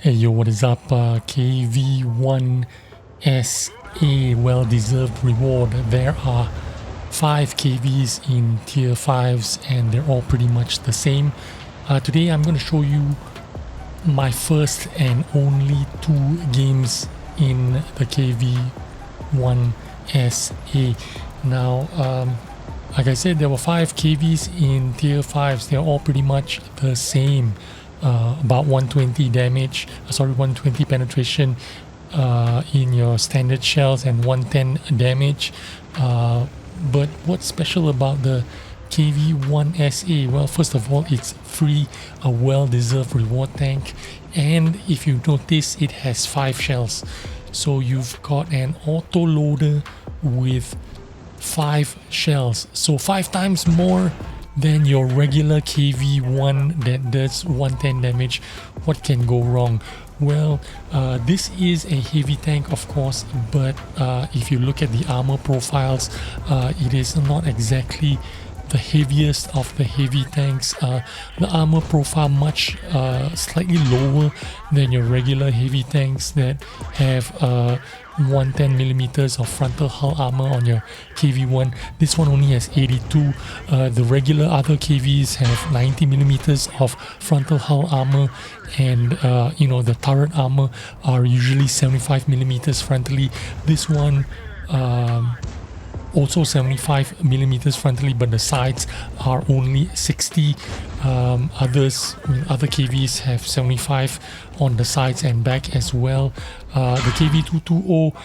Hey yo, what is up? KV-1SA, well-deserved reward. There are 5 KVs in tier 5s and they're all pretty much the same. Today I'm going to show you my first and only 2 games in the KV-1SA. Now, like I said, there were 5 KVs in tier 5s. They're all pretty much the same. About 120 damage, 120 penetration in your standard shells and 110 damage. But what's special about the KV-1SA? Well, first of all, it's free, a well-deserved reward tank, and if you notice, it has 5 shells. So you've got an auto loader with 5 shells, so 5 times more than your regular KV-1 that does 110 damage. What can go wrong? Well, this is a heavy tank, of course, but if you look at the armor profiles, it is not exactly the heaviest of the heavy tanks. The armor profile much slightly lower than your regular heavy tanks that have 110mm of frontal hull armor on your KV-1. This one only has 82. The regular other KVs have 90mm of frontal hull armor, and the turret armor are usually 75mm frontally. This one also 75mm frontally, but the sides are only 60. Other KVs have 75 on the sides and back as well. The KV-220,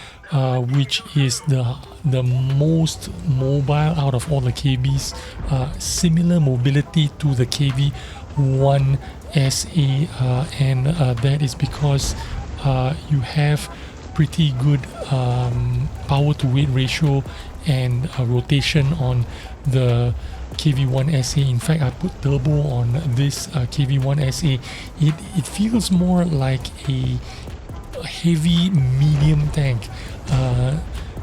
which is the most mobile out of all the KVs, similar mobility to the KV-1SA, and that is because you have pretty good power to weight ratio and rotation on the KV-1SA. In fact, I put turbo on this KV-1SA. It feels more like a heavy medium tank.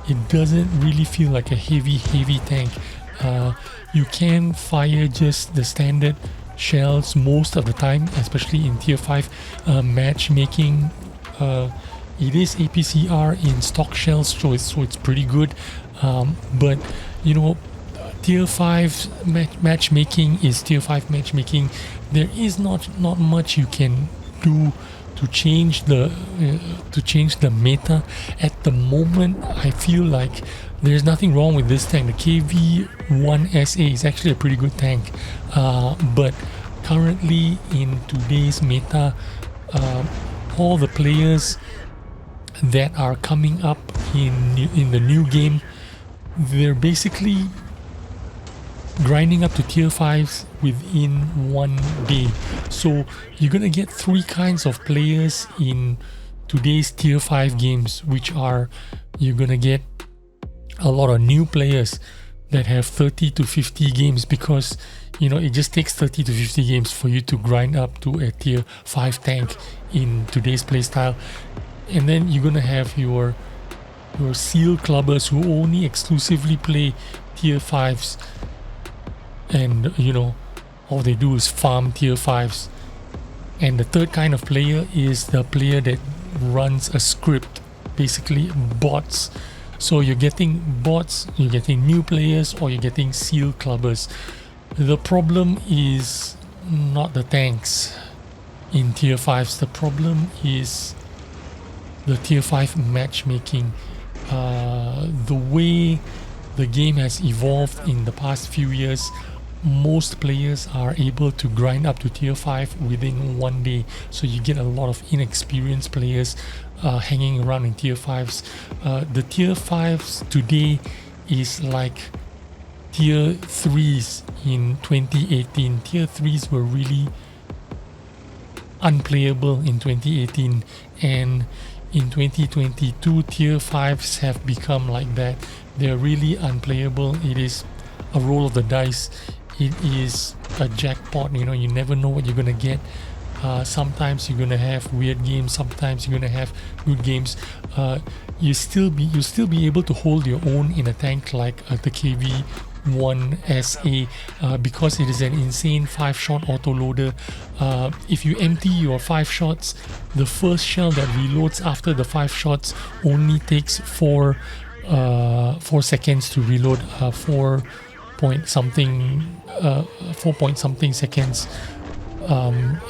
It doesn't really feel like a heavy tank. You can fire just the standard shells most of the time, especially in tier 5 matchmaking. It is APCR in stock shells, so it's pretty good. But tier 5 matchmaking is tier 5 matchmaking. There is not much you can do to change the meta at the moment. I feel like there's nothing wrong with this tank. The KV-1SA is actually a pretty good tank, but currently in today's meta, all the players that are coming up in the new game, they're basically grinding up to tier 5s within 1 day. So you're gonna get 3 kinds of players in today's tier 5 games, which are, you're gonna get a lot of new players that have 30 to 50 games, because it just takes 30 to 50 games for you to grind up to a tier 5 tank in today's playstyle. And then you're gonna have your seal clubbers who only exclusively play tier 5s, and all they do is farm tier 5s. And the third kind of player is the player that runs a script, basically bots. So you're getting bots, you're getting new players, or you're getting seal clubbers. The problem is not the tanks in tier 5s. The problem is the tier 5 matchmaking. The way the game has evolved in the past few years, most players are able to grind up to tier 5 within 1 day. So you get a lot of inexperienced players hanging around in tier 5s. The tier 5s today is like tier 3s in 2018. Tier 3s were really unplayable in 2018, and in 2022 tier 5s have become like that. They're really unplayable. It is a roll of the dice. It is a jackpot. You never know what you're gonna get. Sometimes you're gonna have weird games, sometimes you're gonna have good games. You'll still be able to hold your own in a tank like the KV KV-1SA because it is an insane 5-shot autoloader. If you empty your 5 shots, the first shell that reloads after the 5 shots only takes 4 seconds to reload. 4 point something seconds.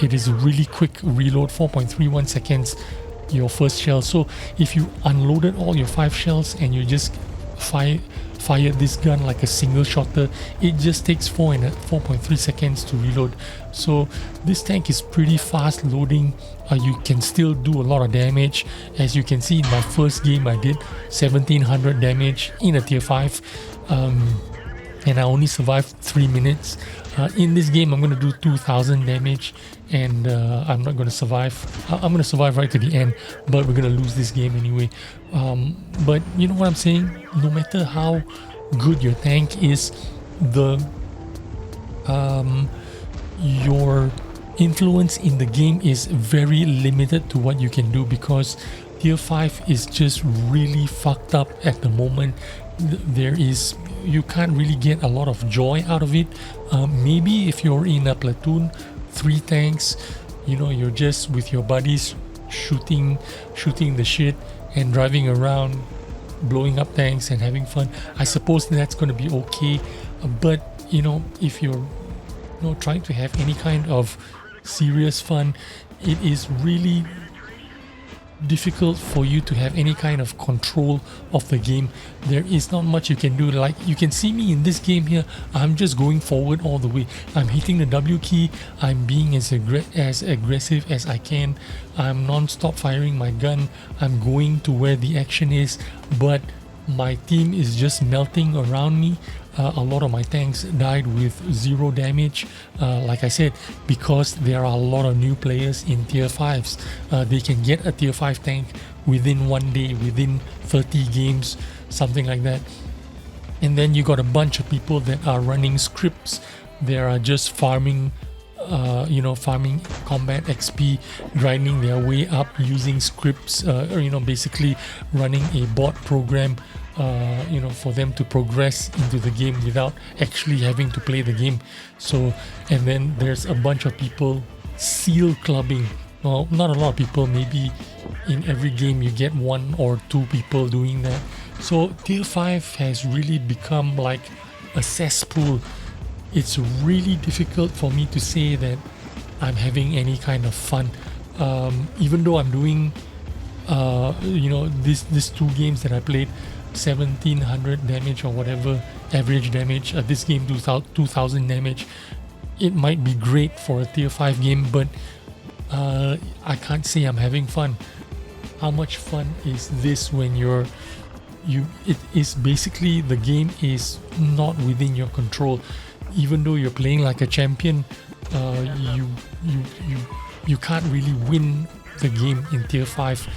It is a really quick reload, 4.31 seconds your first shell. So if you unloaded all your 5 shells and you just fired this gun like a single shotter, it just takes 4.3 seconds to reload. So this tank is pretty fast loading. You can still do a lot of damage. As you can see, in my first game I did 1700 damage in a tier 5, and I only survived 3 minutes. In this game I'm going to do 2000 damage, and I'm not going to survive. I'm going to survive right to the end, but we're going to lose this game anyway. But you know what I'm saying, no matter how good your tank is, your influence in the game is very limited to what you can do, because tier 5 is just really fucked up at the moment. You can't really get a lot of joy out of it. Maybe if you're in a platoon, 3 tanks, you know, you're just with your buddies shooting the shit and driving around, blowing up tanks and having fun, I suppose that's going to be okay. But you know, if you're trying to have any kind of serious fun, it is really difficult for you to have any kind of control of the game. There is not much you can do. Like, you can see me in this game here, I'm just going forward all the way. I'm hitting the W key, I'm being as aggressive as I can, I'm non-stop firing my gun, I'm going to where the action is, but my team is just melting around me. A lot of my tanks died with 0 damage, like I said, because there are a lot of new players in tier 5s. They can get a tier 5 tank within 1 day, within 30 games, something like that. And then you got a bunch of people that are running scripts. They are just farming farming combat XP, grinding their way up using scripts, basically running a bot program, for them to progress into the game without actually having to play the game. So, and then there's a bunch of people seal clubbing. Well, not a lot of people, maybe in every game you get 1 or 2 people doing that. So tier 5 has really become like a cesspool. It's really difficult for me to say that I'm having any kind of fun, even though I'm doing these 2 games that I played, 1700 damage or whatever average damage, this game 2000 damage. It might be great for a tier 5 game, but I can't say I'm having fun. How much fun is this when it is basically, the game is not within your control. Even though you're playing like a champion, you can't really win the game in tier 5.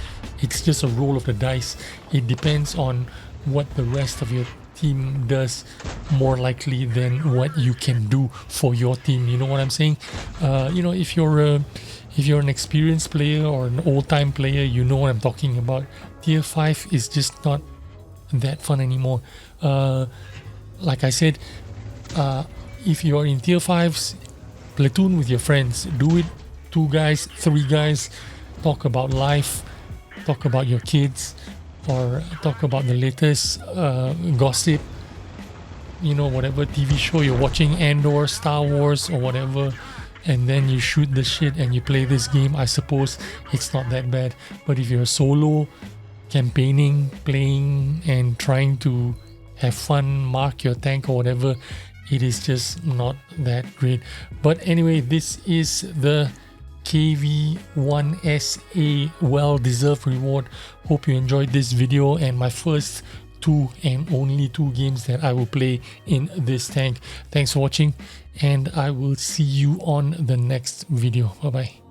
It's just a roll of the dice. It depends on what the rest of your team does more likely than what you can do for your team. You know what I'm saying? If you're an experienced player or an old-time player, you know what I'm talking about. Tier 5 is just not that fun anymore. Like I said, if you're in tier 5s, platoon with your friends. Do it 2 guys, 3 guys. Talk about life, talk about your kids, or talk about the latest gossip, whatever TV show you're watching, Andor, Star Wars or whatever, and then you shoot the shit and you play this game. I suppose it's not that bad. But if you're solo, campaigning, playing and trying to have fun, mark your tank or whatever, it is just not that great. But anyway, this is the KV-1SA well-deserved reward. Hope you enjoyed this video and my first 2 and only 2 games that I will play in this tank. Thanks for watching, and I will see you on the next video. Bye bye.